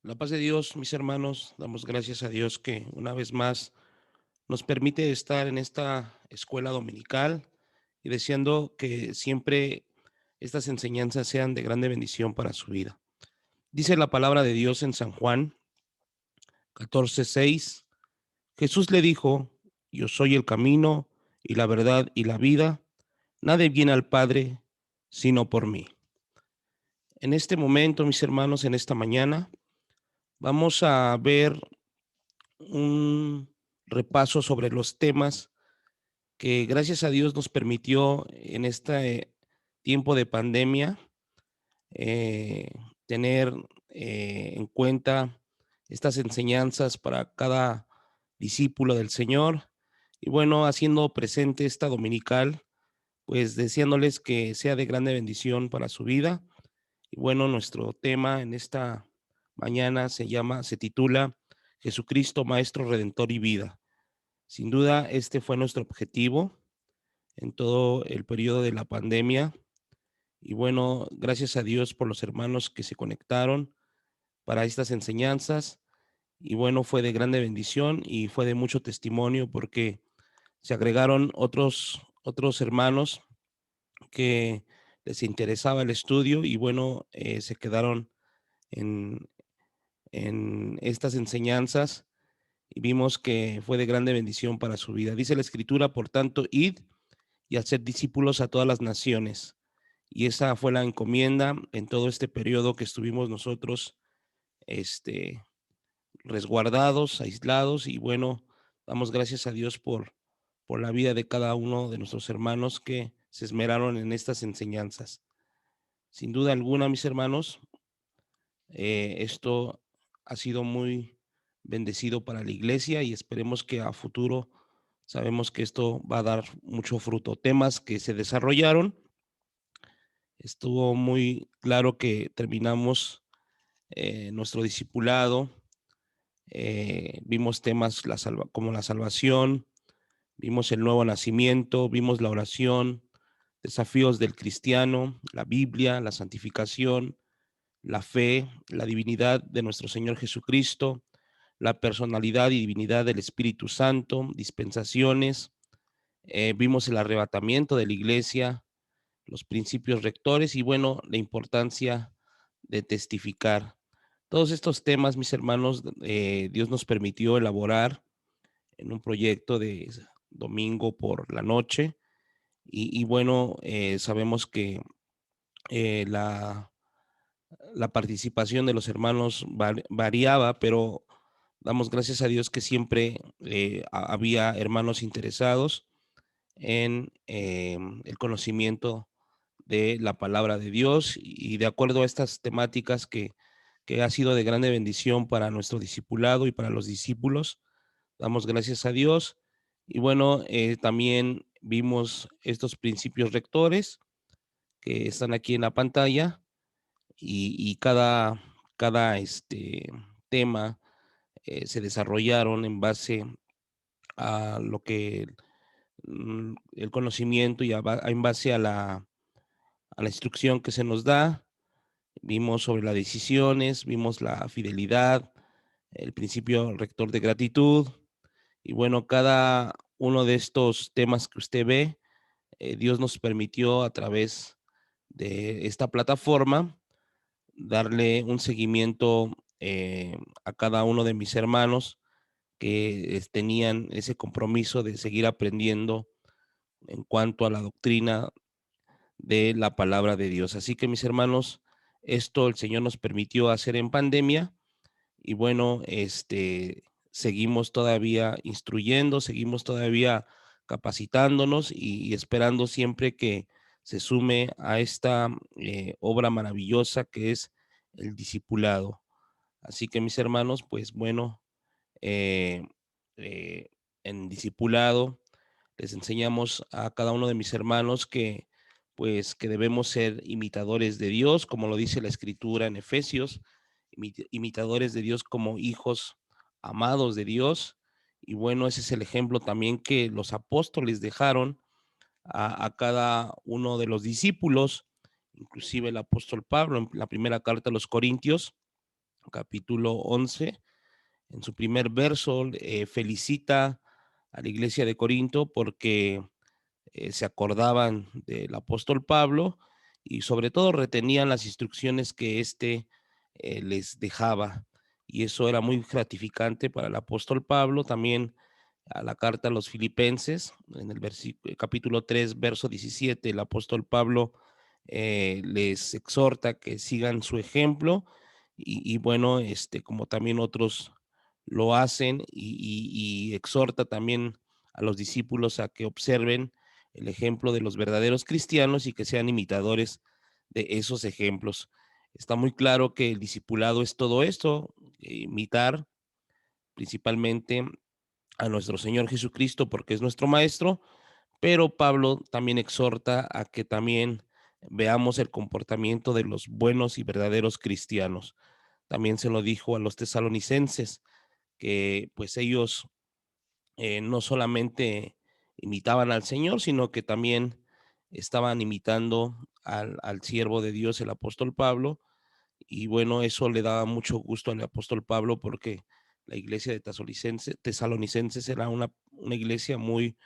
La paz de Dios, mis hermanos, damos gracias a Dios que una vez más nos permite estar en esta escuela dominical y deseando que siempre estas enseñanzas sean de grande bendición para su vida. Dice la palabra de Dios en San Juan 14:6. Jesús le dijo: Yo soy el camino y la verdad y la vida. Nadie viene al Padre sino por mí. En este momento, mis hermanos, en esta mañana, vamos a ver un repaso sobre los temas que gracias a Dios nos permitió en este tiempo de pandemia eh, tener en cuenta estas enseñanzas para cada discípulo del Señor. Y bueno, haciendo presente esta dominical, pues deseándoles que sea de grande bendición para su vida. Y bueno, nuestro tema en esta mañana se titula Jesucristo, Maestro, Redentor y Vida. Sin duda, este fue nuestro objetivo en todo el periodo de la pandemia. Y bueno, gracias a Dios por los hermanos que se conectaron para estas enseñanzas. Y bueno, fue de grande bendición y fue de mucho testimonio porque se agregaron otros hermanos que les interesaba el estudio y bueno, se quedaron en, en estas enseñanzas y vimos que fue de grande bendición para su vida. Dice la Escritura, por tanto, id y hacer discípulos a todas las naciones. Y esa fue la encomienda en todo este periodo que estuvimos nosotros este, resguardados, aislados. Y bueno, damos gracias a Dios por la vida de cada uno de nuestros hermanos que se esmeraron en estas enseñanzas. Sin duda alguna, mis hermanos, esto ha sido muy bendecido para la iglesia y esperemos que a futuro sabemos que esto va a dar mucho fruto. Temas que se desarrollaron. Estuvo muy claro que terminamos nuestro discipulado, vimos temas como la salvación, vimos el nuevo nacimiento, vimos la oración, desafíos del cristiano, la Biblia, la santificación, la fe, la divinidad de nuestro Señor Jesucristo, la personalidad y divinidad del Espíritu Santo, dispensaciones, vimos el arrebatamiento de la iglesia, los principios rectores y bueno, la importancia de testificar. Todos estos temas, mis hermanos, Dios nos permitió elaborar en un proyecto de domingo por la noche y bueno, sabemos que eh, la, la participación de los hermanos variaba, pero damos gracias a Dios que siempre había hermanos interesados en el conocimiento de la palabra de Dios y de acuerdo a estas temáticas que ha sido de grande bendición para nuestro discipulado y para los discípulos. Damos gracias a Dios. Y bueno, también vimos estos principios rectores que están aquí en la pantalla y cada tema se desarrollaron en base a lo que el conocimiento y en base a la instrucción que se nos da. Vimos sobre las decisiones, vimos la fidelidad, el principio rector de gratitud. Y bueno, cada uno de estos temas que usted ve, Dios nos permitió a través de esta plataforma darle un seguimiento a cada uno de mis hermanos que tenían ese compromiso de seguir aprendiendo en cuanto a la doctrina de la palabra de Dios. Así que mis hermanos, esto el Señor nos permitió hacer en pandemia y bueno, seguimos todavía instruyendo, seguimos todavía capacitándonos y esperando siempre que se sume a esta obra maravillosa que es el discipulado. Así que mis hermanos, pues bueno, eh, eh, en discipulado les enseñamos a cada uno de mis hermanos que pues que debemos ser imitadores de Dios, como lo dice la escritura en Efesios, imitadores de Dios como hijos amados de Dios. Y bueno, ese es el ejemplo también que los apóstoles dejaron a cada uno de los discípulos, inclusive el apóstol Pablo en la primera carta a los Corintios capítulo 11, en su primer verso, felicita a la iglesia de Corinto porque se acordaban del apóstol Pablo y sobre todo retenían las instrucciones que éste les dejaba. Y eso era muy gratificante para el apóstol Pablo. También a la carta a los Filipenses, en el capítulo 3, verso 17, el apóstol Pablo les exhorta que sigan su ejemplo y bueno, como también otros lo hacen y exhorta también a los discípulos a que observen el ejemplo de los verdaderos cristianos y que sean imitadores de esos ejemplos. Está muy claro que el discipulado es todo esto, imitar principalmente a nuestro Señor Jesucristo porque es nuestro Maestro, pero Pablo también exhorta a que también veamos el comportamiento de los buenos y verdaderos cristianos. También se lo dijo a los tesalonicenses, que pues ellos no solamente imitaban al Señor, sino que también estaban imitando al siervo de Dios, el apóstol Pablo, y bueno, eso le daba mucho gusto al apóstol Pablo porque la iglesia de Tesalonicenses era una iglesia muy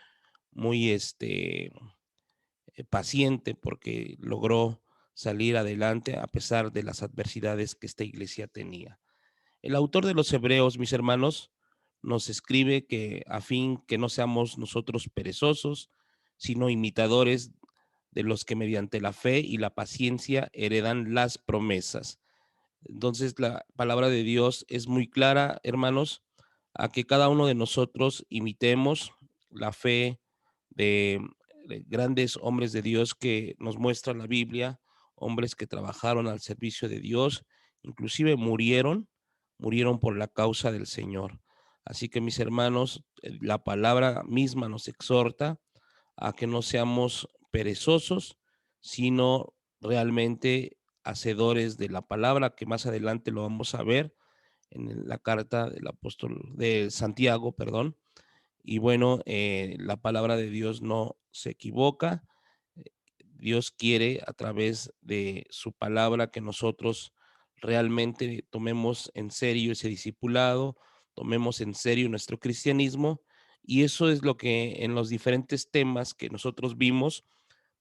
paciente porque logró salir adelante a pesar de las adversidades que esta iglesia tenía. El autor de los Hebreos, mis hermanos, nos escribe que a fin que no seamos nosotros perezosos, sino imitadores de los que mediante la fe y la paciencia heredan las promesas. Entonces, la palabra de Dios es muy clara, hermanos, a que cada uno de nosotros imitemos la fe de, de grandes hombres de Dios que nos muestra la Biblia, hombres que trabajaron al servicio de Dios, inclusive murieron por la causa del Señor. Así que mis hermanos, la palabra misma nos exhorta a que no seamos perezosos, sino realmente hacedores de la palabra, que más adelante lo vamos a ver en la carta del apóstol de Santiago, perdón. Y bueno, la palabra de Dios no se equivoca. eh, Dios quiere a través de su palabra que nosotros realmente tomemos en serio ese discipulado, tomemos en serio nuestro cristianismo. Y eso es lo que en los diferentes temas que nosotros vimos,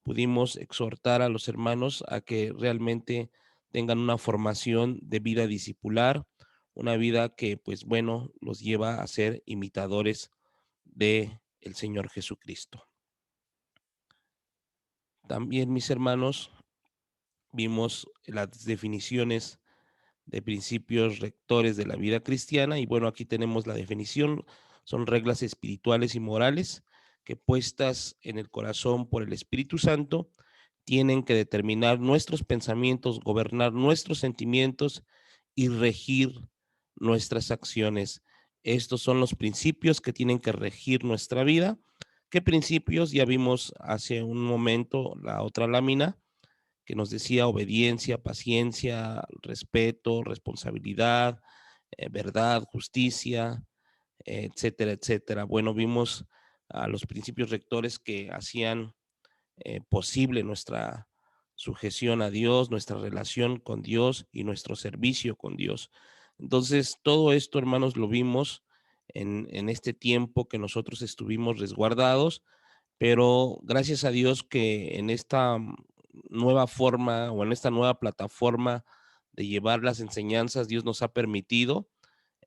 pudimos exhortar a los hermanos a que realmente tengan una formación de vida discipular, una vida que, pues bueno, los lleva a ser imitadores de el Señor Jesucristo. También, mis hermanos, vimos las definiciones de principios rectores de la vida cristiana y bueno, aquí tenemos la definición, son reglas espirituales y morales que puestas en el corazón por el Espíritu Santo tienen que determinar nuestros pensamientos, gobernar nuestros sentimientos y regir nuestras acciones. Estos son los principios que tienen que regir nuestra vida. ¿Qué principios? Ya vimos hace un momento la otra lámina que nos decía obediencia, paciencia, respeto, responsabilidad, verdad, justicia, etcétera, etcétera. Bueno, vimos a los principios rectores que hacían posible nuestra sujeción a Dios, nuestra relación con Dios y nuestro servicio con Dios. Entonces, todo esto, hermanos, lo vimos en este tiempo que nosotros estuvimos resguardados, pero gracias a Dios que en esta nueva forma o en esta nueva plataforma de llevar las enseñanzas, Dios nos ha permitido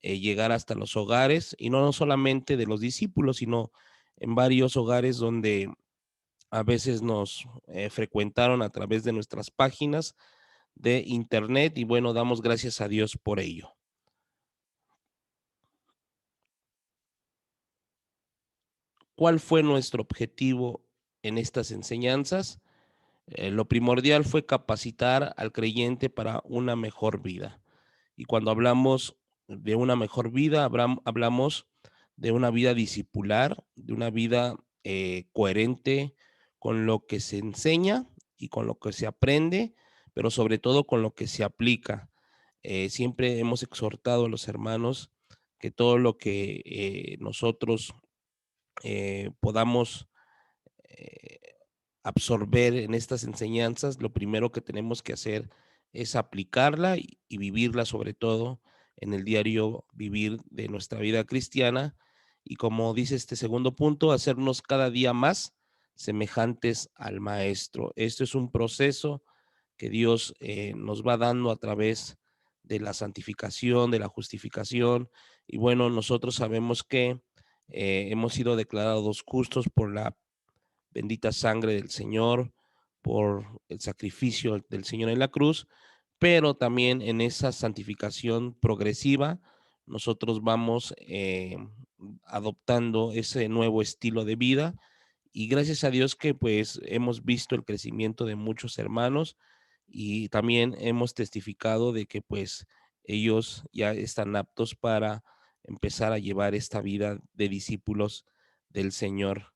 llegar hasta los hogares y no solamente de los discípulos, sino en varios hogares donde a veces nos frecuentaron a través de nuestras páginas de internet y bueno, damos gracias a Dios por ello. ¿Cuál fue nuestro objetivo en estas enseñanzas? Lo primordial fue capacitar al creyente para una mejor vida. Y cuando hablamos de una mejor vida, hablamos de una vida discipular, de una vida coherente con lo que se enseña y con lo que se aprende, pero sobre todo con lo que se aplica. Siempre hemos exhortado a los hermanos que todo lo que nosotros podamos eh, absorber en estas enseñanzas, lo primero que tenemos que hacer es aplicarla y vivirla sobre todo en el diario vivir de nuestra vida cristiana. Y como dice este segundo punto, hacernos cada día más semejantes al Maestro. Esto es un proceso que Dios nos va dando a través de la santificación, de la justificación. Y bueno, nosotros sabemos que hemos sido declarados justos por la bendita sangre del Señor, por el sacrificio del Señor en la cruz, pero también en esa santificación progresiva nosotros vamos adoptando ese nuevo estilo de vida y gracias a Dios que pues hemos visto el crecimiento de muchos hermanos y también hemos testificado de que pues ellos ya están aptos para empezar a llevar esta vida de discípulos del Señor.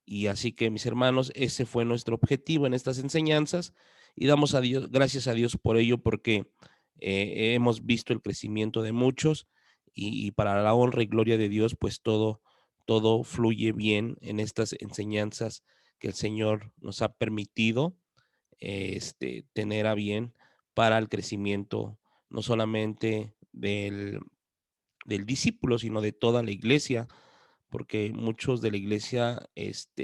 Y así que, mis hermanos, ese fue nuestro objetivo en estas enseñanzas y damos a Dios, gracias a Dios por ello, porque hemos visto el crecimiento de muchos y para la honra y gloria de Dios, pues todo fluye bien en estas enseñanzas que el Señor nos ha permitido tener a bien para el crecimiento no solamente del discípulo, sino de toda la iglesia porque muchos de la iglesia,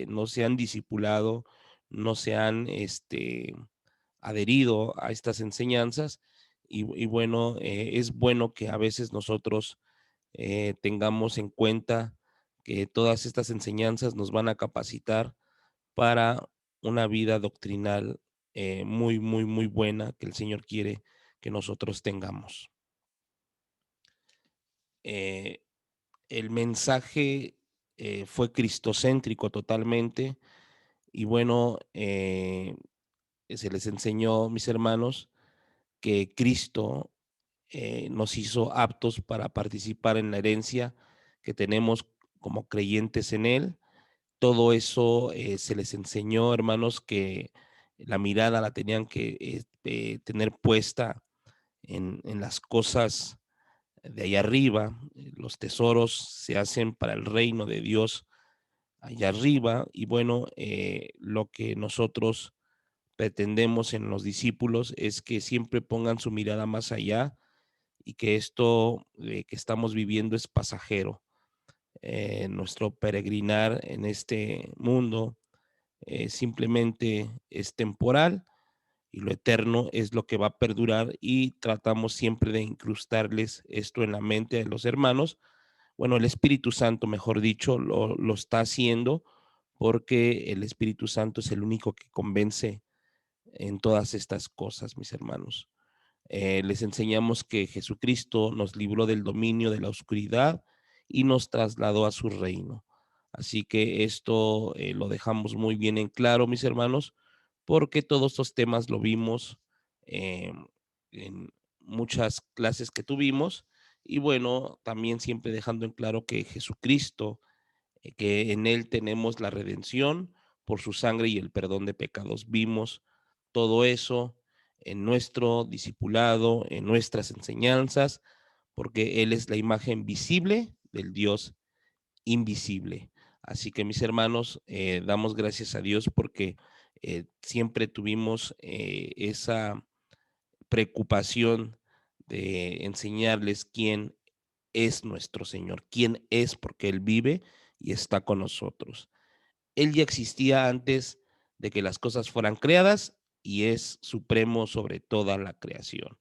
no se han discipulado, no se han, adherido a estas enseñanzas y bueno, es bueno que a veces nosotros tengamos en cuenta que todas estas enseñanzas nos van a capacitar para una vida doctrinal muy, muy, muy buena que el Señor quiere que nosotros tengamos. Eh, el mensaje fue cristocéntrico totalmente y bueno, se les enseñó, mis hermanos, que Cristo nos hizo aptos para participar en la herencia que tenemos como creyentes en Él. Todo eso se les enseñó, hermanos, que la mirada la tenían que tener puesta en las cosas de allá arriba. Los tesoros se hacen para el reino de Dios allá arriba y bueno, lo que nosotros pretendemos en los discípulos es que siempre pongan su mirada más allá y que esto que estamos viviendo es pasajero. Nuestro peregrinar en este mundo simplemente es temporal y lo eterno es lo que va a perdurar y tratamos siempre de incrustarles esto en la mente de los hermanos. Bueno, el Espíritu Santo, mejor dicho, lo está haciendo porque el Espíritu Santo es el único que convence en todas estas cosas, mis hermanos. Les enseñamos que Jesucristo nos libró del dominio de la oscuridad y nos trasladó a su reino. Así que esto lo dejamos muy bien en claro, mis hermanos, porque todos estos temas lo vimos eh, en muchas clases que tuvimos y bueno, también siempre dejando en claro que Jesucristo, que en Él tenemos la redención por su sangre y el perdón de pecados. Vimos todo eso en nuestro discipulado, en nuestras enseñanzas, porque Él es la imagen visible del Dios invisible. Así que mis hermanos, damos gracias a Dios porque siempre tuvimos esa preocupación de enseñarles quién es nuestro Señor, quién es porque Él vive y está con nosotros. Él ya existía antes de que las cosas fueran creadas y es supremo sobre toda la creación.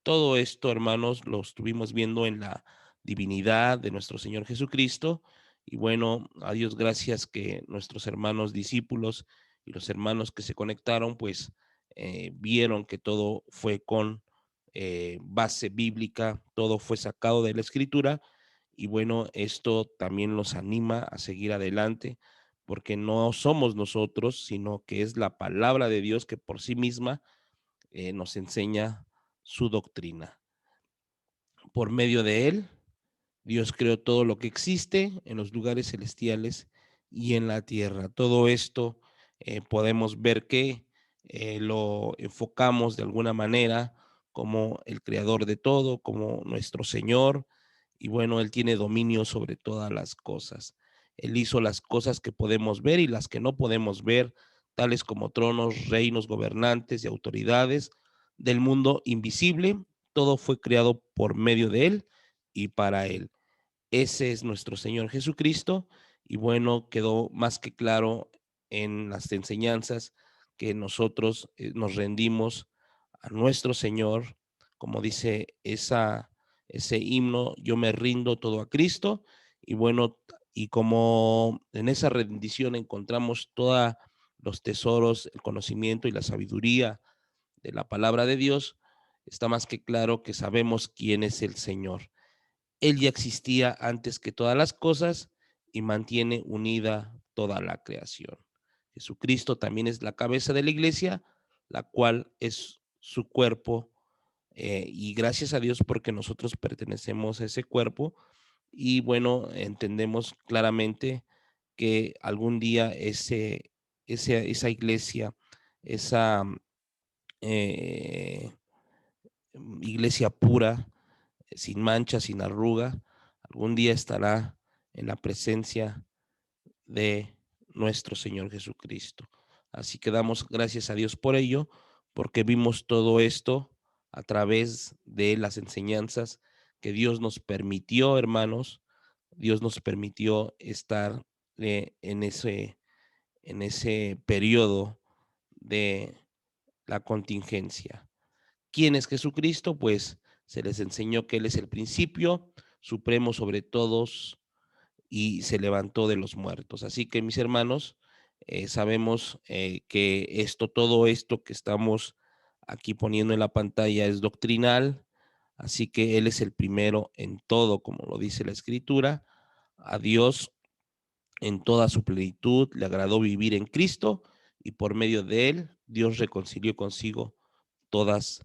Todo esto, hermanos, lo estuvimos viendo en la divinidad de nuestro Señor Jesucristo. Y bueno, a Dios gracias que nuestros hermanos discípulos y los hermanos que se conectaron, pues vieron que todo fue con base bíblica, todo fue sacado de la Escritura. Y bueno, esto también los anima a seguir adelante, porque no somos nosotros, sino que es la palabra de Dios que por sí misma nos enseña su doctrina. Por medio de él, Dios creó todo lo que existe en los lugares celestiales y en la tierra. Todo esto podemos ver que lo enfocamos de alguna manera como el creador de todo, como nuestro Señor. Y bueno, Él tiene dominio sobre todas las cosas. Él hizo las cosas que podemos ver y las que no podemos ver, tales como tronos, reinos, gobernantes y autoridades. del mundo invisible. Todo fue creado por medio de Él y para Él. Ese es nuestro Señor Jesucristo. Y bueno, quedó más que claro en las enseñanzas que nosotros nos rendimos a nuestro Señor, como dice ese himno, yo me rindo todo a Cristo. Y bueno, y como en esa rendición encontramos todos los tesoros, el conocimiento y la sabiduría de la palabra de Dios, está más que claro que sabemos quién es el Señor. Él ya existía antes que todas las cosas y mantiene unida toda la creación. Jesucristo también es la cabeza de la iglesia, la cual es su cuerpo, y gracias a Dios porque nosotros pertenecemos a ese cuerpo. Y bueno, entendemos claramente que algún día esa iglesia, esa eh, iglesia pura, sin mancha, sin arruga, algún día estará en la presencia de nuestro Señor Jesucristo. Así que damos gracias a Dios por ello, porque vimos todo esto a través de las enseñanzas que Dios nos permitió, hermanos. Dios nos permitió estar en ese periodo de la contingencia. ¿Quién es Jesucristo? Pues se les enseñó que Él es el principio supremo sobre todos y se levantó de los muertos. Así que mis hermanos, sabemos que todo esto que estamos aquí poniendo en la pantalla es doctrinal, así que Él es el primero en todo, como lo dice la Escritura. A Dios en toda su plenitud le agradó vivir en Cristo y por medio de Él Dios reconcilió consigo todas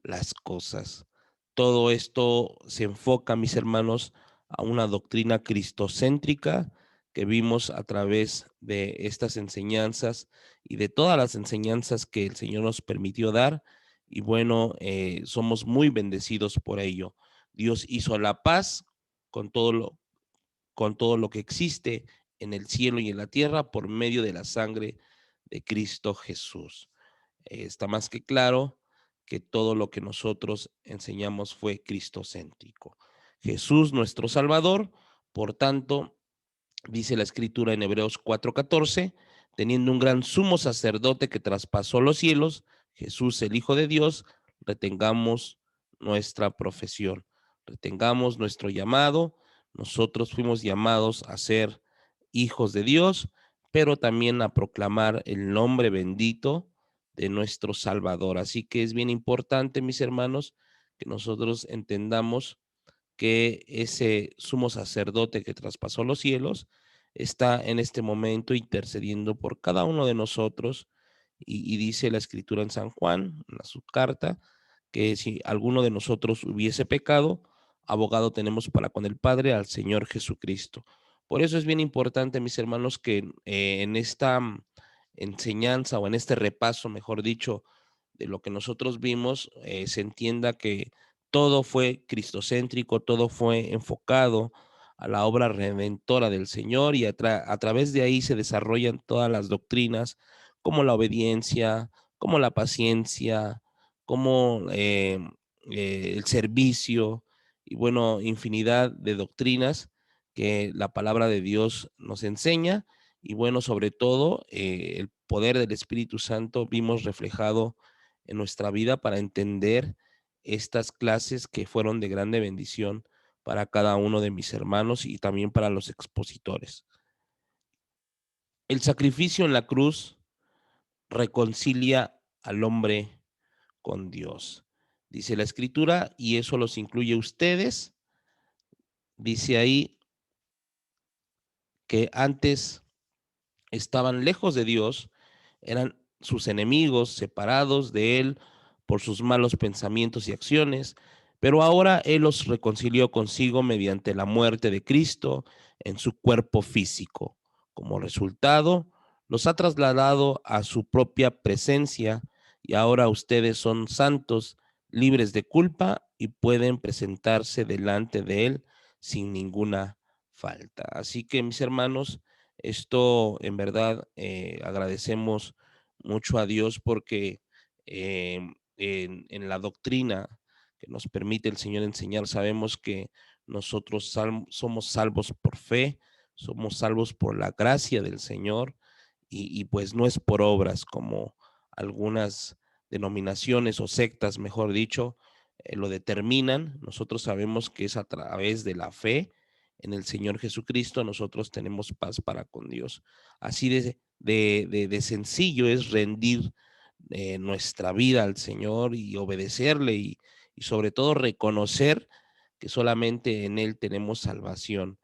las cosas. Todo esto se enfoca, mis hermanos, a una doctrina cristocéntrica que vimos a través de estas enseñanzas y de todas las enseñanzas que el Señor nos permitió dar. Y bueno, somos muy bendecidos por ello. Dios hizo la paz con con todo lo que existe en el cielo y en la tierra por medio de la sangre de Cristo Jesús. Está más que claro que todo lo que nosotros enseñamos fue cristocéntrico. Jesús, nuestro Salvador, por tanto, dice la Escritura en Hebreos 4:14, teniendo un gran sumo sacerdote que traspasó los cielos, Jesús, el Hijo de Dios, retengamos nuestra profesión, retengamos nuestro llamado. Nosotros fuimos llamados a ser hijos de Dios, pero también a proclamar el nombre bendito de nuestro Salvador. Así que es bien importante, mis hermanos, que nosotros entendamos que ese sumo sacerdote que traspasó los cielos está en este momento intercediendo por cada uno de nosotros. Y dice la Escritura en San Juan, en su carta, que si alguno de nosotros hubiese pecado, abogado tenemos para con el Padre, al Señor Jesucristo. Por eso es bien importante, mis hermanos, que en esta enseñanza o en este repaso, mejor dicho, de lo que nosotros vimos, se entienda que todo fue cristocéntrico, todo fue enfocado a la obra redentora del Señor y a través de ahí se desarrollan todas las doctrinas como la obediencia, como la paciencia, como el servicio y bueno, infinidad de doctrinas que la palabra de Dios nos enseña. Y bueno, sobre todo, el poder del Espíritu Santo vimos reflejado en nuestra vida para entender estas clases que fueron de grande bendición para cada uno de mis hermanos y también para los expositores. El sacrificio en la cruz reconcilia al hombre con Dios. Dice la Escritura, y eso los incluye ustedes. Dice ahí que antes estaban lejos de Dios, eran sus enemigos, separados de Él por sus malos pensamientos y acciones, pero ahora Él los reconcilió consigo mediante la muerte de Cristo en su cuerpo físico. Como resultado, los ha trasladado a su propia presencia y ahora ustedes son santos, libres de culpa y pueden presentarse delante de Él sin ninguna falta. Así que, mis hermanos, esto en verdad agradecemos mucho a Dios porque en la doctrina que nos permite el Señor enseñar, sabemos que nosotros somos salvos por fe, somos salvos por la gracia del Señor y pues no es por obras como algunas denominaciones o sectas, mejor dicho, lo determinan. Nosotros sabemos que es a través de la fe en el Señor Jesucristo, nosotros tenemos paz para con Dios. Así de sencillo es rendir nuestra vida al Señor y obedecerle y sobre todo reconocer que solamente en Él tenemos salvación.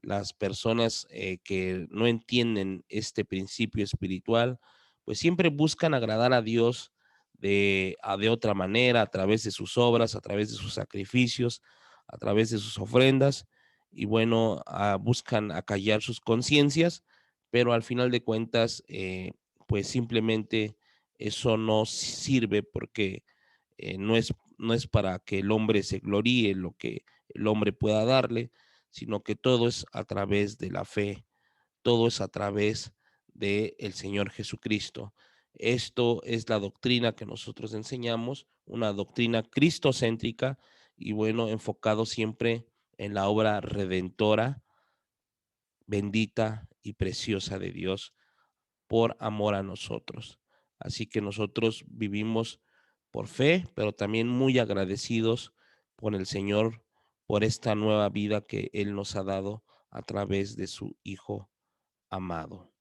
Las personas que no entienden este principio espiritual, pues siempre buscan agradar a Dios de otra manera, a través de sus obras, a través de sus sacrificios, a través de sus ofrendas, y bueno, buscan acallar sus conciencias, pero al final de cuentas, pues simplemente eso no sirve porque no es para que el hombre se gloríe en lo que el hombre pueda darle, sino que todo es a través de la fe, todo es a través del Señor Jesucristo. Esto es la doctrina que nosotros enseñamos, una doctrina cristocéntrica y bueno, enfocado siempre en la obra redentora, bendita y preciosa de Dios por amor a nosotros. Así que nosotros vivimos por fe, pero también muy agradecidos con el Señor por esta nueva vida que Él nos ha dado a través de su Hijo amado.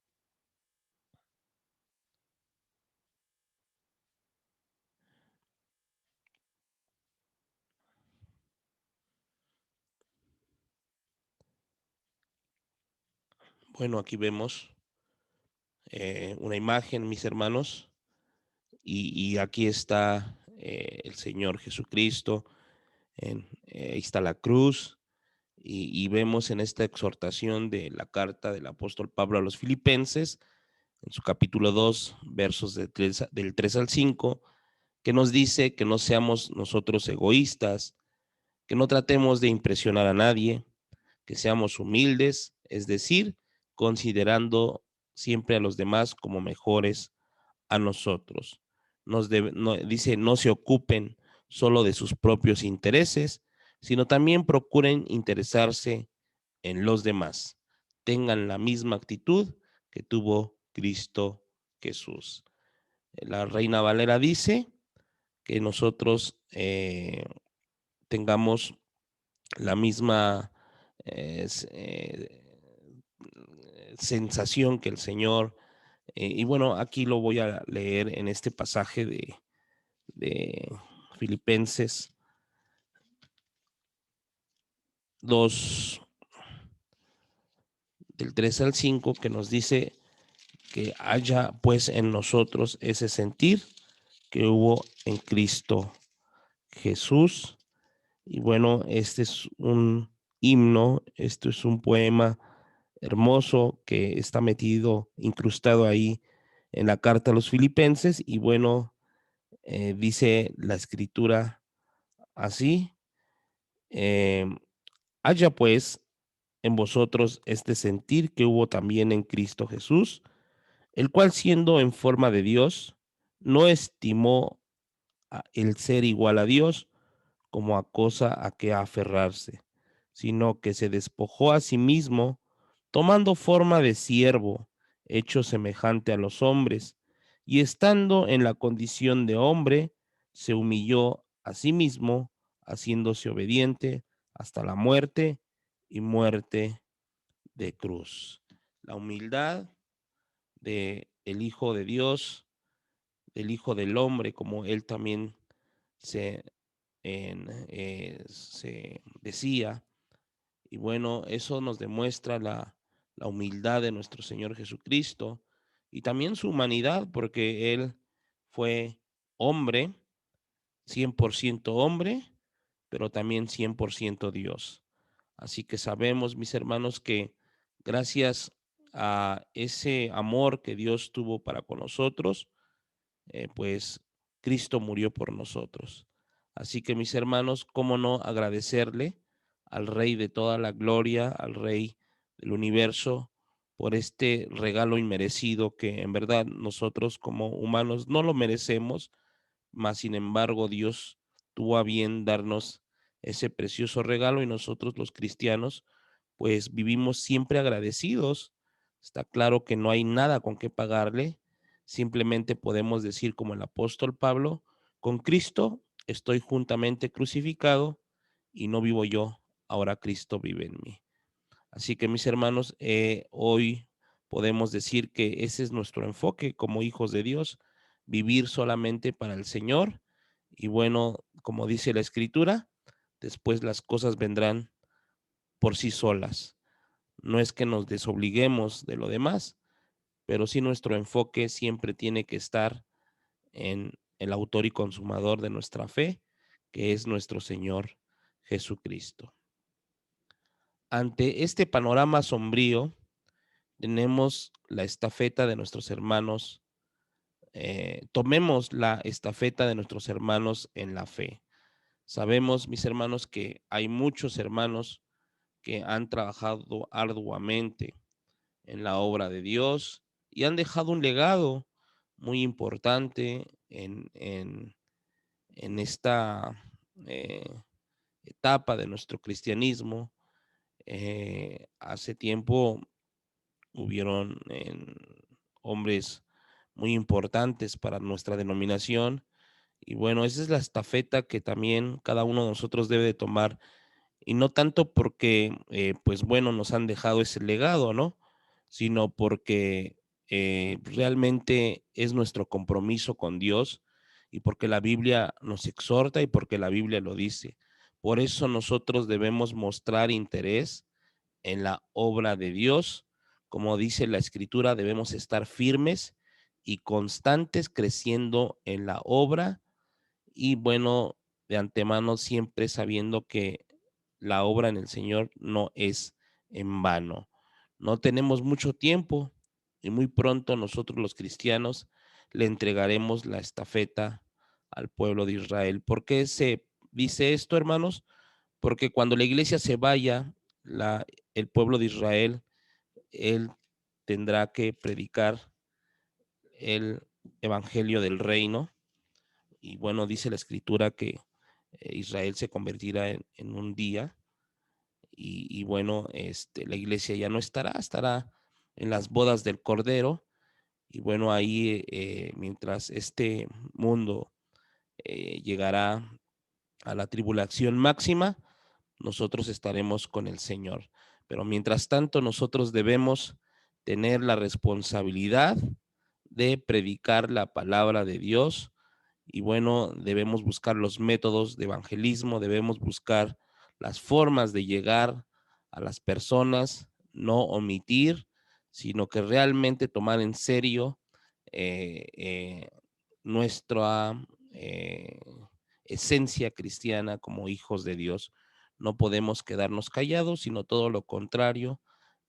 Bueno, aquí vemos una imagen, mis hermanos, y aquí está el Señor Jesucristo, ahí está la cruz, y vemos en esta exhortación de la carta del apóstol Pablo a los Filipenses, en su capítulo 2, versos del 3 al 5, que nos dice que no seamos nosotros egoístas, que no tratemos de impresionar a nadie, que seamos humildes, es decir, considerando siempre a los demás como mejores a nosotros. Dice, no se ocupen solo de sus propios intereses, sino también procuren interesarse en los demás. Tengan la misma actitud que tuvo Cristo Jesús. La Reina Valera dice que nosotros tengamos la misma eh, sensación que el Señor. Y bueno, aquí lo voy a leer en este pasaje de Filipenses 2, del 3 al 5, que nos dice que haya pues en nosotros ese sentir que hubo en Cristo Jesús. Y bueno, este es un himno, esto es un poema hermoso que está metido, incrustado ahí en la carta a los filipenses. Y bueno, dice la escritura así, eh, haya pues en vosotros este sentir que hubo también en Cristo Jesús, el cual siendo en forma de Dios, no estimó el ser igual a Dios como a cosa a que aferrarse, sino que se despojó a sí mismo, tomando forma de siervo, hecho semejante a los hombres, y estando en la condición de hombre, se humilló a sí mismo, haciéndose obediente hasta la muerte y muerte de cruz. La humildad de el Hijo de Dios, del Hijo del Hombre, como él también se, se decía. Y bueno, eso nos demuestra la humildad de nuestro Señor Jesucristo y también su humanidad, porque Él fue hombre, 100% hombre, pero también 100% Dios. Así que sabemos, mis hermanos, que gracias a ese amor que Dios tuvo para con nosotros, pues Cristo murió por nosotros. Así que mis hermanos, ¿cómo no agradecerle al Rey de toda la gloria, al Rey del universo, por este regalo inmerecido que en verdad nosotros como humanos no lo merecemos, mas sin embargo Dios tuvo a bien darnos ese precioso regalo y nosotros los cristianos pues vivimos siempre agradecidos. Está claro que no hay nada con qué pagarle, simplemente podemos decir como el apóstol Pablo, con Cristo estoy juntamente crucificado y no vivo yo, ahora Cristo vive en mí. Así que mis hermanos, hoy podemos decir que ese es nuestro enfoque como hijos de Dios, vivir solamente para el Señor. Y bueno, como dice la Escritura, después las cosas vendrán por sí solas. No es que nos desobliguemos de lo demás, pero sí nuestro enfoque siempre tiene que estar en el autor y consumador de nuestra fe, que es nuestro Señor Jesucristo. Ante este panorama sombrío, tenemos la estafeta de nuestros hermanos, tomemos la estafeta de nuestros hermanos en la fe. Sabemos, mis hermanos, que hay muchos hermanos que han trabajado arduamente en la obra de Dios y han dejado un legado muy importante en esta eh, etapa de nuestro cristianismo. Hace tiempo hubieron hombres muy importantes para nuestra denominación. Y bueno, esa es la estafeta que también cada uno de nosotros debe de tomar. Y no tanto porque, pues bueno, nos han dejado ese legado, ¿no? Sino porque realmente es nuestro compromiso con Dios y porque la Biblia nos exhorta y porque la Biblia lo dice. Por eso nosotros debemos mostrar interés en la obra de Dios. Como dice la Escritura, debemos estar firmes y constantes creciendo en la obra y bueno, de antemano siempre sabiendo que la obra en el Señor no es en vano. No tenemos mucho tiempo y muy pronto nosotros los cristianos le entregaremos la estafeta al pueblo de Israel. ¿Por qué se dice esto, hermanos? Porque cuando la iglesia se vaya, el pueblo de Israel, él tendrá que predicar el evangelio del reino. Y bueno, dice la escritura que Israel se convertirá en un día y bueno, la iglesia ya no estará, estará en las bodas del Cordero. Y bueno, ahí mientras este mundo llegará a la tribulación máxima, nosotros estaremos con el Señor. Pero mientras tanto, nosotros debemos tener la responsabilidad de predicar la palabra de Dios y bueno, debemos buscar los métodos de evangelismo, debemos buscar las formas de llegar a las personas, no omitir, sino que realmente tomar en serio eh, eh, nuestra eh, esencia cristiana como hijos de Dios. No podemos quedarnos callados, sino todo lo contrario,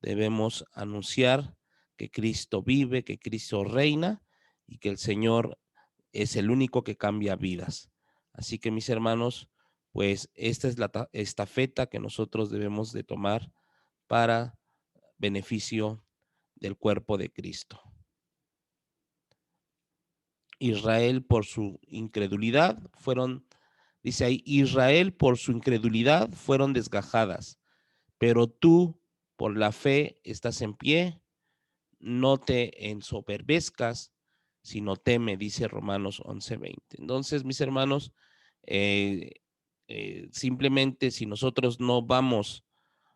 debemos anunciar que Cristo vive, que Cristo reina y que el Señor es el único que cambia vidas. Así que mis hermanos, pues esta es la estafeta que nosotros debemos de tomar para beneficio del cuerpo de Cristo. Israel por su incredulidad dice ahí, Israel por su incredulidad fueron desgajadas, pero tú por la fe estás en pie, no te ensoberbezcas, sino teme, dice Romanos 11:20. Entonces, mis hermanos, eh, simplemente si nosotros no vamos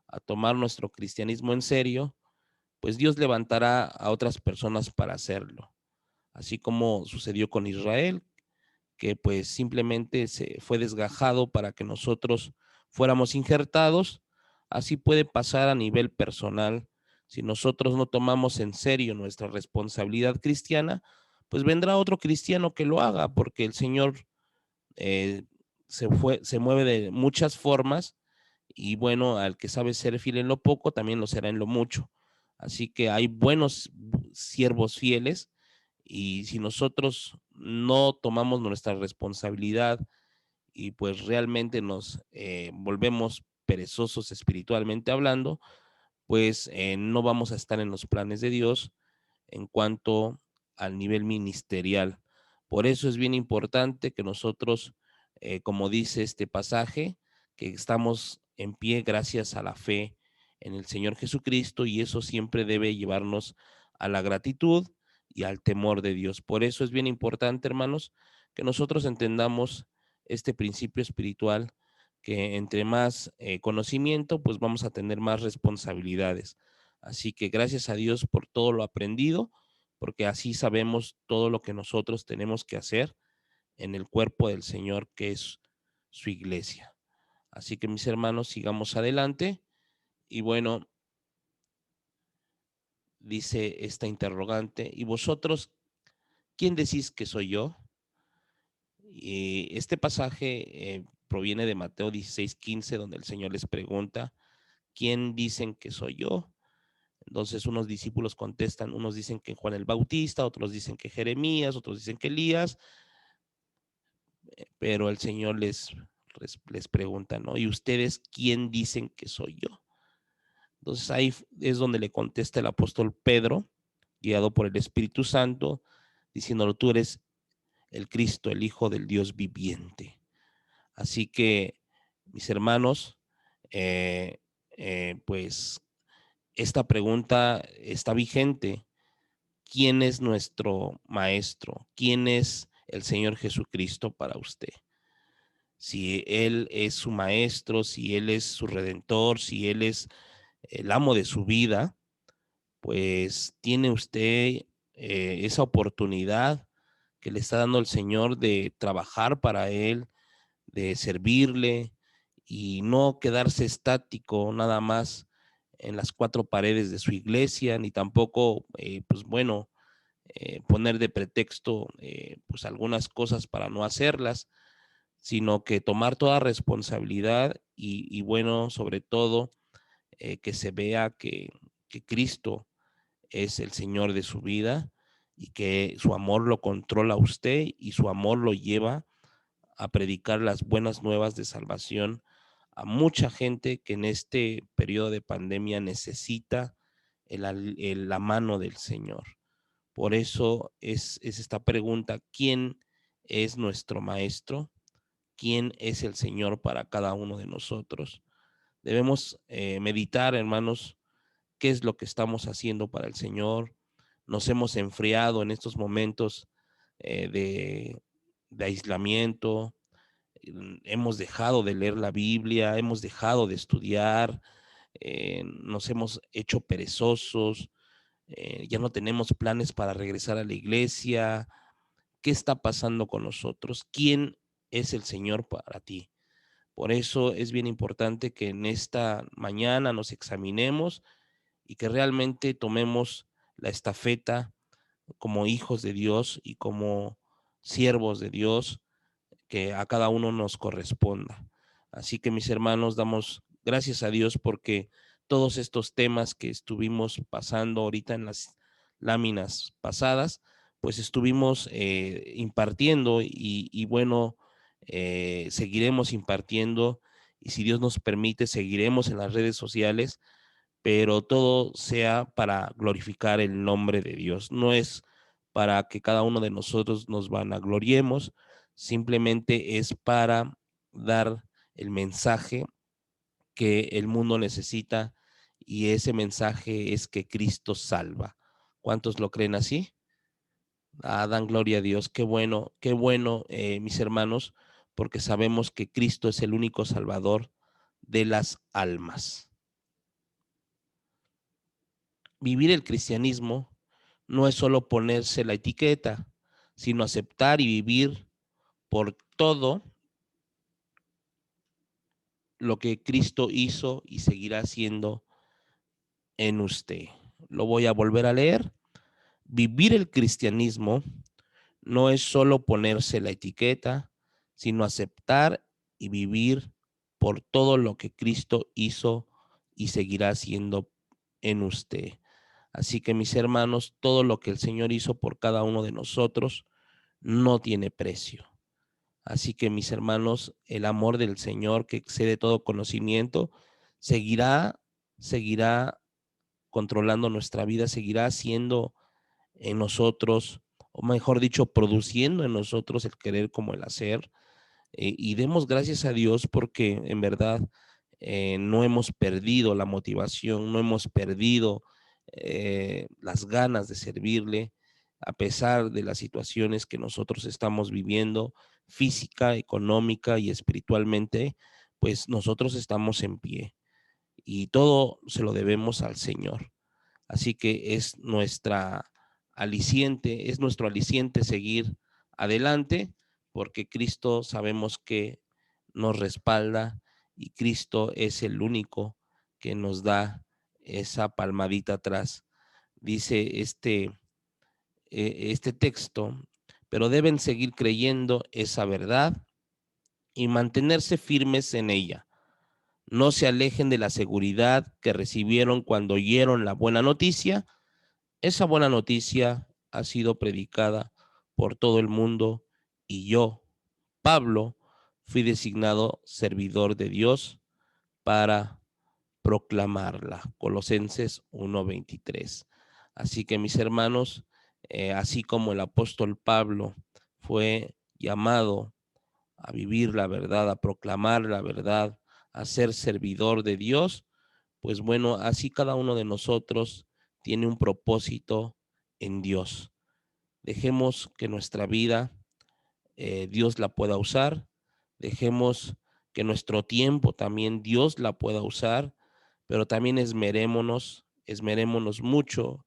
a tomar nuestro cristianismo en serio, pues Dios levantará a otras personas para hacerlo. Así como sucedió con Israel, que pues simplemente se fue desgajado para que nosotros fuéramos injertados. Así puede pasar a nivel personal. Si nosotros no tomamos en serio nuestra responsabilidad cristiana, pues vendrá otro cristiano que lo haga, porque el Señor eh, se mueve de muchas formas y bueno, al que sabe ser fiel en lo poco, también lo será en lo mucho. Así que hay buenos siervos fieles y si nosotros no tomamos nuestra responsabilidad y pues realmente nos volvemos perezosos espiritualmente hablando, pues no vamos a estar en los planes de Dios en cuanto al nivel ministerial. Por eso es bien importante que nosotros, como dice este pasaje, que estamos en pie gracias a la fe en el Señor Jesucristo, y eso siempre debe llevarnos a la gratitud y al temor de Dios. Por eso es bien importante, hermanos, que nosotros entendamos este principio espiritual, que entre más conocimiento, pues vamos a tener más responsabilidades. Así que gracias a Dios por todo lo aprendido, porque así sabemos todo lo que nosotros tenemos que hacer en el cuerpo del Señor, que es su iglesia. Así que mis hermanos, sigamos adelante. Y bueno, dice esta interrogante, ¿y vosotros quién decís que soy yo? Y este pasaje proviene de Mateo 16:15, donde el Señor les pregunta, ¿quién dicen que soy yo? Entonces unos discípulos contestan, unos dicen que Juan el Bautista, otros dicen que Jeremías, otros dicen que Elías, pero el Señor les pregunta, ¿no? ¿Y ustedes quién dicen que soy yo? Entonces ahí es donde le contesta el apóstol Pedro, guiado por el Espíritu Santo, diciéndolo, tú eres el Cristo, el Hijo del Dios viviente. Así que, mis hermanos, eh, pues esta pregunta está vigente. ¿Quién es nuestro maestro? ¿Quién es el Señor Jesucristo para usted? Si Él es su maestro, si Él es su redentor, si Él es el amo de su vida, pues tiene usted esa oportunidad que le está dando el Señor de trabajar para Él, de servirle y no quedarse estático nada más en las cuatro paredes de su iglesia, ni tampoco, pues bueno, poner de pretexto pues algunas cosas para no hacerlas, sino que tomar toda responsabilidad y bueno, sobre todo, que se vea que Cristo es el Señor de su vida y que su amor lo controla a usted y su amor lo lleva a predicar las buenas nuevas de salvación a mucha gente que en este periodo de pandemia necesita la mano del Señor. Por eso es esta pregunta, ¿quién es nuestro maestro? ¿Quién es el Señor para cada uno de nosotros? Debemos meditar, hermanos, qué es lo que estamos haciendo para el Señor. Nos hemos enfriado en estos momentos eh, de, de aislamiento, hemos dejado de leer la Biblia, hemos dejado de estudiar, nos hemos hecho perezosos, ya no tenemos planes para regresar a la iglesia. ¿Qué está pasando con nosotros? ¿Quién es el Señor para ti? Por eso es bien importante que en esta mañana nos examinemos y que realmente tomemos la estafeta como hijos de Dios y como siervos de Dios, que a cada uno nos corresponda. Así que mis hermanos, damos gracias a Dios porque todos estos temas que estuvimos pasando ahorita en las láminas pasadas, pues estuvimos impartiendo y bueno, seguiremos impartiendo y si Dios nos permite, seguiremos en las redes sociales, pero todo sea para glorificar el nombre de Dios. No es para que cada uno de nosotros nos vanagloriemos, simplemente es para dar el mensaje que el mundo necesita y ese mensaje es que Cristo salva. ¿Cuántos lo creen así? Ah, dan gloria a Dios. Qué bueno, mis hermanos, porque sabemos que Cristo es el único salvador de las almas. Vivir el cristianismo no es solo ponerse la etiqueta, sino aceptar y vivir por todo lo que Cristo hizo y seguirá haciendo en usted. Lo voy a volver a leer. Vivir el cristianismo no es solo ponerse la etiqueta, sino aceptar y vivir por todo lo que Cristo hizo y seguirá haciendo en usted. Así que mis hermanos, todo lo que el Señor hizo por cada uno de nosotros no tiene precio. Así que mis hermanos, el amor del Señor que excede todo conocimiento seguirá controlando nuestra vida, seguirá haciendo en nosotros o mejor dicho, produciendo en nosotros el querer como el hacer. Y demos gracias a Dios porque en verdad no hemos perdido la motivación, no hemos perdido las ganas de servirle, a pesar de las situaciones que nosotros estamos viviendo, física, económica y espiritualmente, pues nosotros estamos en pie y todo se lo debemos al Señor. Así que es nuestro aliciente seguir adelante, porque Cristo sabemos que nos respalda y Cristo es el único que nos da esa palmadita atrás. Dice este texto, pero deben seguir creyendo esa verdad y mantenerse firmes en ella. No se alejen de la seguridad que recibieron cuando oyeron la buena noticia. Esa buena noticia ha sido predicada por todo el mundo y yo, Pablo, fui designado servidor de Dios para proclamarla. Colosenses 1:23. Así que mis hermanos, así como el apóstol Pablo fue llamado a vivir la verdad, a proclamar la verdad, a ser servidor de Dios, pues bueno, así cada uno de nosotros tiene un propósito en Dios. Dejemos que nuestra vida Dios la pueda usar. Dejemos que nuestro tiempo también Dios la pueda usar, pero también esmerémonos mucho.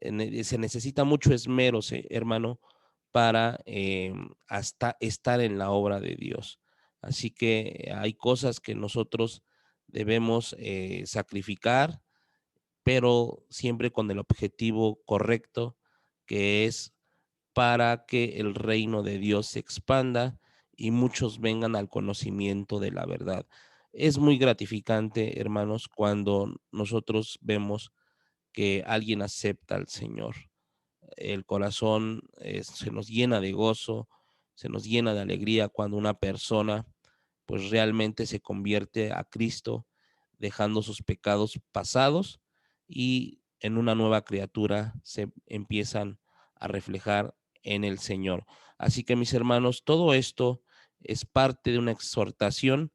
Se necesita mucho esmero, hermano, para hasta estar en la obra de Dios. Así que hay cosas que nosotros debemos sacrificar, pero siempre con el objetivo correcto, que es para que el reino de Dios se expanda y muchos vengan al conocimiento de la verdad. Es muy gratificante, hermanos, cuando nosotros vemos que alguien acepta al Señor. El corazón se nos llena de gozo, se nos llena de alegría cuando una persona pues realmente se convierte a Cristo, dejando sus pecados pasados y en una nueva criatura se empiezan a reflejar en el Señor. Así que mis hermanos, todo esto es parte de una exhortación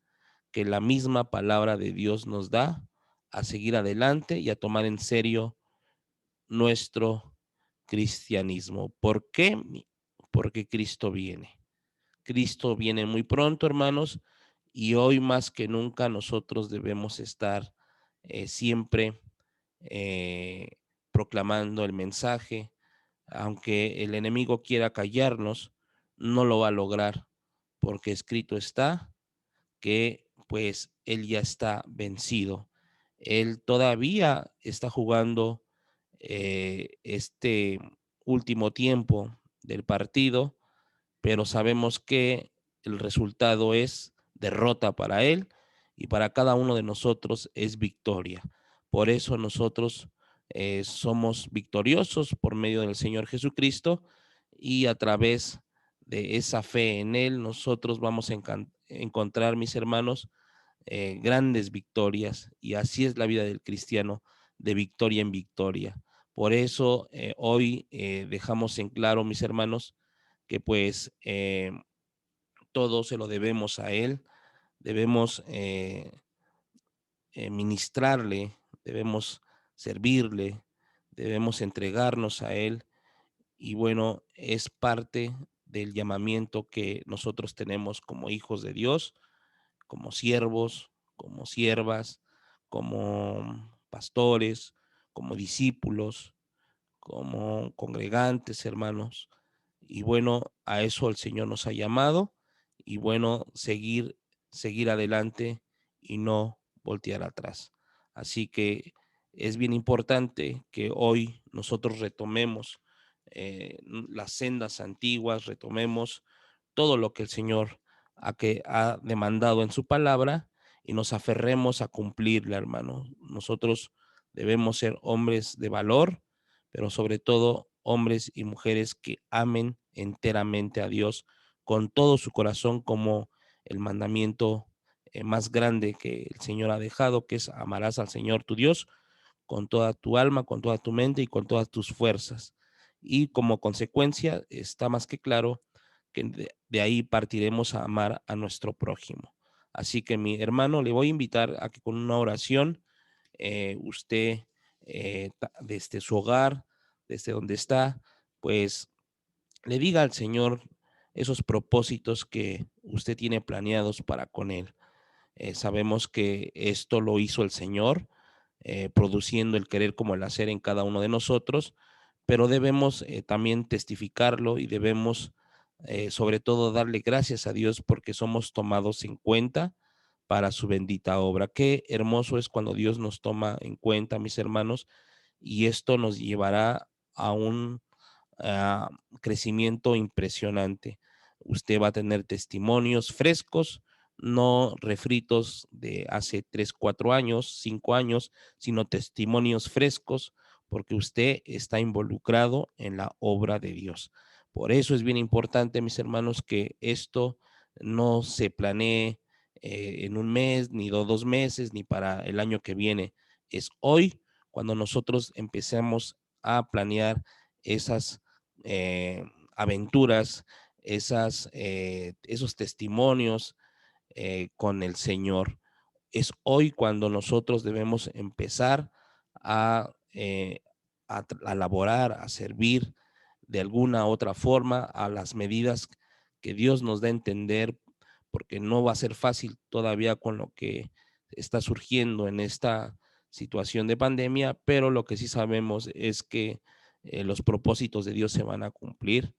que la misma palabra de Dios nos da a seguir adelante y a tomar en serio nuestro cristianismo. ¿Por qué? Porque Cristo viene. Cristo viene muy pronto, hermanos, y hoy más que nunca nosotros debemos estar siempre eh, proclamando el mensaje. Aunque el enemigo quiera callarnos, no lo va a lograr, porque escrito está que pues él ya está vencido. Él todavía está jugando este último tiempo del partido, pero sabemos que el resultado es derrota para él y para cada uno de nosotros es victoria. Por eso nosotros somos victoriosos por medio del Señor Jesucristo y a través de esa fe en Él nosotros vamos a encontrar, mis hermanos, grandes victorias y así es la vida del cristiano, de victoria en victoria. Por eso hoy dejamos en claro, mis hermanos, que pues todo se lo debemos a Él, debemos ministrarle, debemos servirle, debemos entregarnos a Él y bueno, es parte del llamamiento que nosotros tenemos como hijos de Dios, como siervos, como siervas, como pastores, como discípulos, como congregantes, hermanos. Y bueno, a eso el Señor nos ha llamado y bueno, seguir adelante y no voltear atrás. Así que es bien importante que hoy nosotros retomemos las sendas antiguas, retomemos todo lo que el Señor ha demandado en su palabra y nos aferremos a cumplirla, hermano. Nosotros debemos ser hombres de valor, pero sobre todo hombres y mujeres que amen enteramente a Dios con todo su corazón, como el mandamiento más grande que el Señor ha dejado, que es amarás al Señor tu Dios con toda tu alma, con toda tu mente y con todas tus fuerzas. y como consecuencia está más que claro que de ahí partiremos a amar a nuestro prójimo. Así que mi hermano, le voy a invitar a que con una oración usted desde su hogar, desde donde está, pues le diga al Señor esos propósitos que usted tiene planeados para con Él. Sabemos que esto lo hizo el Señor, produciendo el querer como el hacer en cada uno de nosotros, pero debemos también testificarlo y debemos sobre todo darle gracias a Dios porque somos tomados en cuenta para su bendita obra. Qué hermoso es cuando Dios nos toma en cuenta, mis hermanos, y esto nos llevará a un ah, crecimiento impresionante. Usted va a tener testimonios frescos, no refritos de hace 3, 4 años, 5 años, sino testimonios frescos, porque usted está involucrado en la obra de Dios. Por eso es bien importante, mis hermanos, que esto no se planee en un mes, ni 2 meses, ni para el año que viene. Es hoy cuando nosotros empecemos a planear esas eh, aventuras, esos testimonios con el Señor. Es hoy cuando nosotros debemos empezar a, a laborar, a servir de alguna otra forma a las medidas que Dios nos da a entender, porque no va a ser fácil todavía con lo que está surgiendo en esta situación de pandemia, pero lo que sí sabemos es que los propósitos de Dios se van a cumplir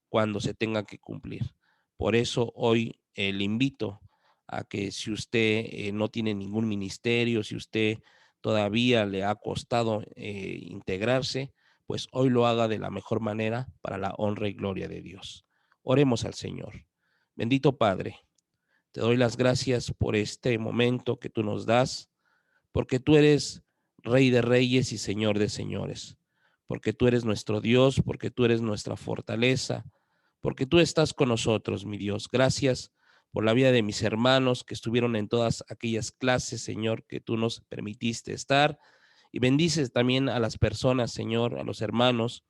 cuando se tenga que cumplir. Por eso hoy le invito a que si usted no tiene ningún ministerio, si usted todavía le ha costado integrarse, pues hoy lo haga de la mejor manera para la honra y gloria de Dios. Oremos al Señor. Bendito Padre, te doy las gracias por este momento que tú nos das, porque tú eres Rey de Reyes y Señor de Señores, porque tú eres nuestro Dios, porque tú eres nuestra fortaleza, porque tú estás con nosotros, mi Dios. Gracias por la vida de mis hermanos que estuvieron en todas aquellas clases, Señor, que tú nos permitiste estar. Y bendices también a las personas, Señor, a los hermanos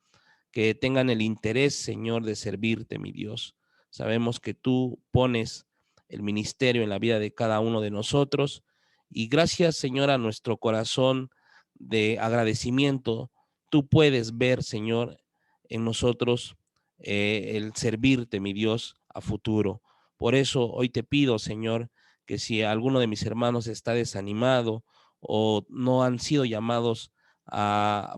que tengan el interés, Señor, de servirte, mi Dios. Sabemos que tú pones el ministerio en la vida de cada uno de nosotros y gracias, Señor, a nuestro corazón de agradecimiento, tú puedes ver, Señor, en nosotros el servirte, mi Dios, a futuro. Por eso hoy te pido, Señor, que si alguno de mis hermanos está desanimado o no han sido llamados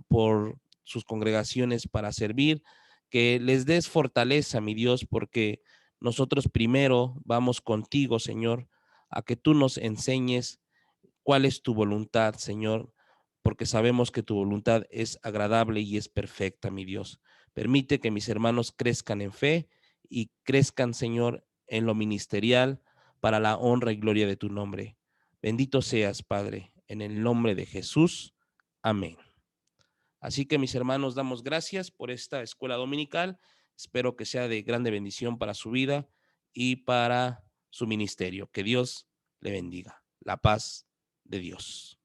por sus congregaciones para servir, que les des fortaleza, mi Dios, porque nosotros primero vamos contigo, Señor, a que tú nos enseñes cuál es tu voluntad, Señor, porque sabemos que tu voluntad es agradable y es perfecta, mi Dios. Permite que mis hermanos crezcan en fe y crezcan, Señor, en lo ministerial para la honra y gloria de tu nombre. Bendito seas, Padre, en el nombre de Jesús. Amén. Así que mis hermanos, damos gracias por esta escuela dominical. Espero que sea de grande bendición para su vida y para su ministerio. Que Dios le bendiga. La paz de Dios.